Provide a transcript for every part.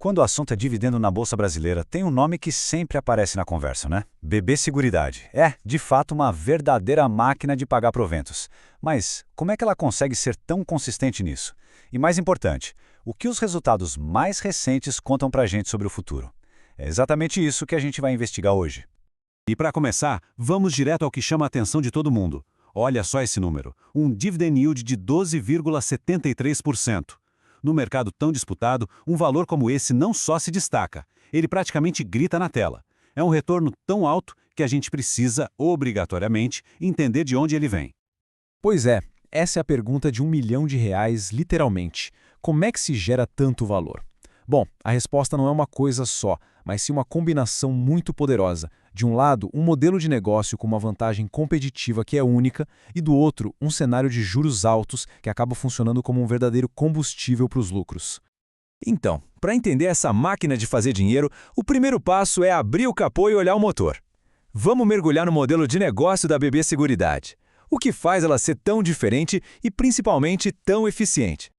Quando o assunto é dividendo na Bolsa Brasileira, tem um nome que sempre aparece na conversa, né? BB Seguridade. É, de fato, uma verdadeira máquina de pagar proventos. Mas como é que ela consegue ser tão consistente nisso? E mais importante, o que os resultados mais recentes contam pra gente sobre o futuro? É exatamente isso que a gente vai investigar hoje. E para começar, vamos direto ao que chama a atenção de todo mundo. Olha só esse número, um dividend yield de 12,73%. No mercado tão disputado, um valor como esse não só se destaca, ele praticamente grita na tela. É um retorno tão alto que a gente precisa, obrigatoriamente, entender de onde ele vem. Pois é, essa é a pergunta de R$ 1 milhão, literalmente. Como é que se gera tanto valor? Bom, a resposta não é uma coisa só, mas sim uma combinação muito poderosa. De um lado, um modelo de negócio com uma vantagem competitiva que é única, e do outro, um cenário de juros altos que acaba funcionando como um verdadeiro combustível para os lucros. Então, para entender essa máquina de fazer dinheiro, o primeiro passo é abrir o capô e olhar o motor. Vamos mergulhar no modelo de negócio da BB Seguridade. O que faz ela ser tão diferente e, principalmente, tão eficiente?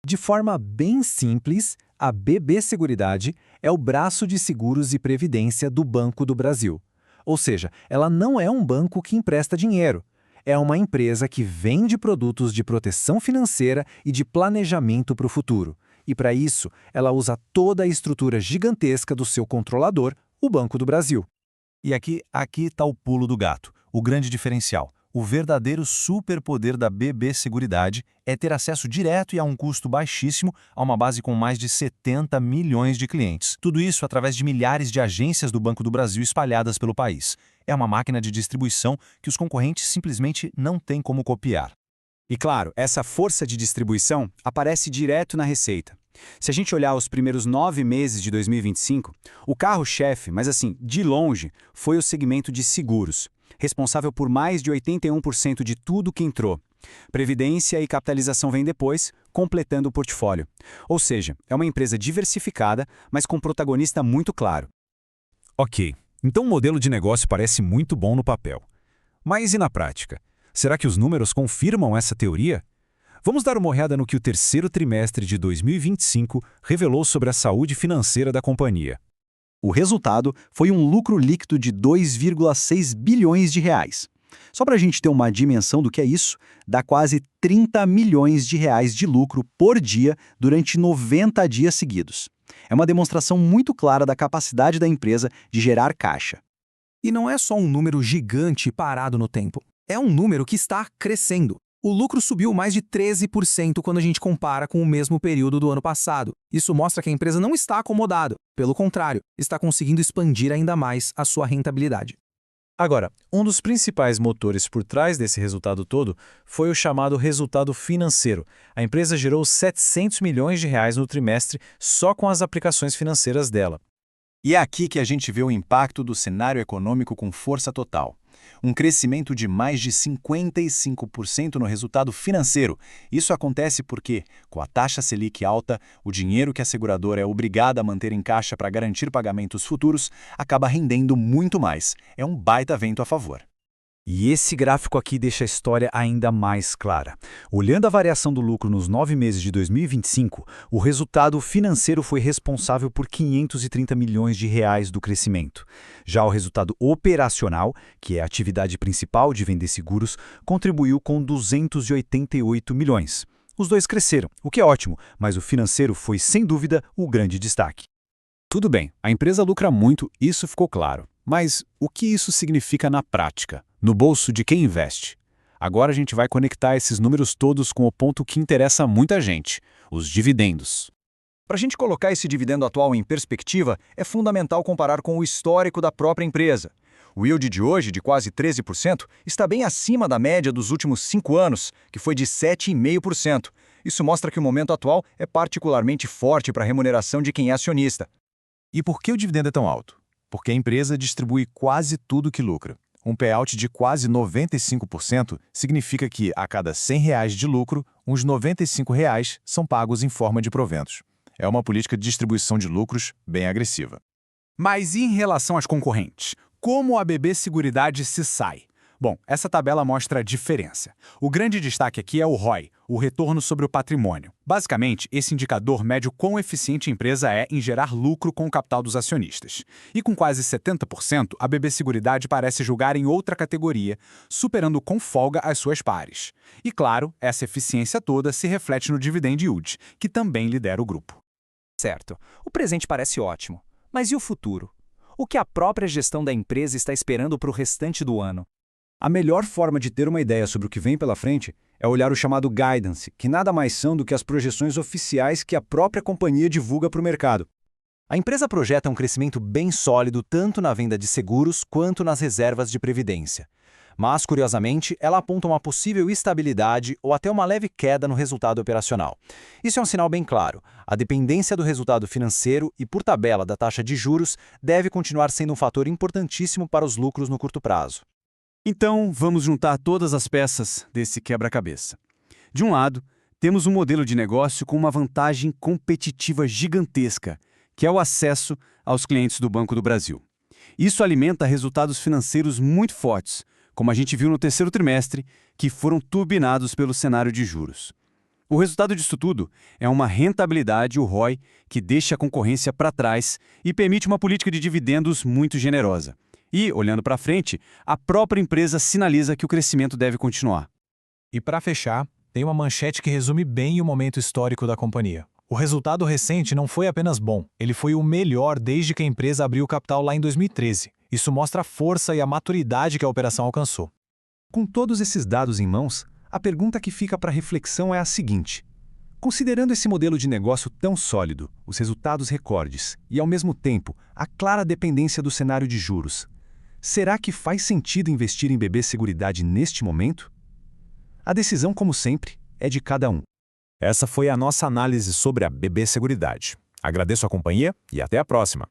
De forma bem simples, a BB Seguridade é o braço de seguros e previdência do Banco do Brasil. Ou seja, ela não é um banco que empresta dinheiro. É uma empresa que vende produtos de proteção financeira e de planejamento para o futuro. E para isso, ela usa toda a estrutura gigantesca do seu controlador, o Banco do Brasil. E aqui está o pulo do gato, o grande diferencial. O verdadeiro superpoder da BB Seguridade é ter acesso direto e a um custo baixíssimo a uma base com mais de 70 milhões de clientes. Tudo isso através de milhares de agências do Banco do Brasil espalhadas pelo país. É uma máquina de distribuição que os concorrentes simplesmente não têm como copiar. E claro, essa força de distribuição aparece direto na receita. Se a gente olhar os primeiros 9 meses de 2025, o carro-chefe, mas assim, de longe, foi o segmento de seguros, responsável por mais de 81% de tudo que entrou. Previdência e capitalização vêm depois, completando o portfólio. Ou seja, é uma empresa diversificada, mas com protagonista muito claro. Ok, então o modelo de negócio parece muito bom no papel. Mas e na prática? Será que os números confirmam essa teoria? Vamos dar uma olhada no que o terceiro trimestre de 2025 revelou sobre a saúde financeira da companhia. O resultado foi um lucro líquido de 2,6 bilhões de reais. Só para a gente ter uma dimensão do que é isso, dá quase 30 milhões de reais de lucro por dia durante 90 dias seguidos. É uma demonstração muito clara da capacidade da empresa de gerar caixa. E não é só um número gigante parado no tempo. É um número que está crescendo. O lucro subiu mais de 13% quando a gente compara com o mesmo período do ano passado. Isso mostra que a empresa não está acomodada. Pelo contrário, está conseguindo expandir ainda mais a sua rentabilidade. Agora, um dos principais motores por trás desse resultado todo foi o chamado resultado financeiro. A empresa gerou 700 milhões de reais no trimestre só com as aplicações financeiras dela. E é aqui que a gente vê o impacto do cenário econômico com força total. Um crescimento de mais de 55% no resultado financeiro. Isso acontece porque, com a taxa Selic alta, o dinheiro que a seguradora é obrigada a manter em caixa para garantir pagamentos futuros acaba rendendo muito mais. É um baita vento a favor. E esse gráfico aqui deixa a história ainda mais clara. Olhando a variação do lucro nos 9 meses de 2025, o resultado financeiro foi responsável por 530 milhões de reais do crescimento. Já o resultado operacional, que é a atividade principal de vender seguros, contribuiu com 288 milhões. Os dois cresceram, o que é ótimo, mas o financeiro foi, sem dúvida, o grande destaque. Tudo bem, a empresa lucra muito, isso ficou claro. Mas o que isso significa na prática, no bolso de quem investe? Agora a gente vai conectar esses números todos com o ponto que interessa a muita gente, os dividendos. Para a gente colocar esse dividendo atual em perspectiva, é fundamental comparar com o histórico da própria empresa. O yield de hoje, de quase 13%, está bem acima da média dos últimos 5 anos, que foi de 7,5%. Isso mostra que o momento atual é particularmente forte para a remuneração de quem é acionista. E por que o dividendo é tão alto? Porque a empresa distribui quase tudo que lucra. Um payout de quase 95% significa que, a cada R$ 100 de lucro, uns R$ 95 são pagos em forma de proventos. É uma política de distribuição de lucros bem agressiva. Mas e em relação às concorrentes? Como a BB Seguridade se sai? Bom, essa tabela mostra a diferença. O grande destaque aqui é o ROI, o retorno sobre o patrimônio. Basicamente, esse indicador mede o quão eficiente a empresa é em gerar lucro com o capital dos acionistas. E com quase 70%, a BB Seguridade parece julgar em outra categoria, superando com folga as suas pares. E claro, essa eficiência toda se reflete no dividend yield, que também lidera o grupo. Certo, o presente parece ótimo. Mas e o futuro? O que a própria gestão da empresa está esperando para o restante do ano? A melhor forma de ter uma ideia sobre o que vem pela frente é olhar o chamado guidance, que nada mais são do que as projeções oficiais que a própria companhia divulga para o mercado. A empresa projeta um crescimento bem sólido tanto na venda de seguros quanto nas reservas de previdência. Mas, curiosamente, ela aponta uma possível estabilidade ou até uma leve queda no resultado operacional. Isso é um sinal bem claro. A dependência do resultado financeiro e, por tabela, da taxa de juros deve continuar sendo um fator importantíssimo para os lucros no curto prazo. Então, vamos juntar todas as peças desse quebra-cabeça. De um lado, temos um modelo de negócio com uma vantagem competitiva gigantesca, que é o acesso aos clientes do Banco do Brasil. Isso alimenta resultados financeiros muito fortes, como a gente viu no terceiro trimestre, que foram turbinados pelo cenário de juros. O resultado disso tudo é uma rentabilidade, o ROI, que deixa a concorrência para trás e permite uma política de dividendos muito generosa. E, olhando para frente, a própria empresa sinaliza que o crescimento deve continuar. E para fechar, tem uma manchete que resume bem o momento histórico da companhia. O resultado recente não foi apenas bom, ele foi o melhor desde que a empresa abriu o capital lá em 2013. Isso mostra a força e a maturidade que a operação alcançou. Com todos esses dados em mãos, a pergunta que fica para reflexão é a seguinte: considerando esse modelo de negócio tão sólido, os resultados recordes e, ao mesmo tempo, a clara dependência do cenário de juros, será que faz sentido investir em BB Seguridade neste momento? A decisão, como sempre, é de cada um. Essa foi a nossa análise sobre a BB Seguridade. Agradeço a companhia e até a próxima.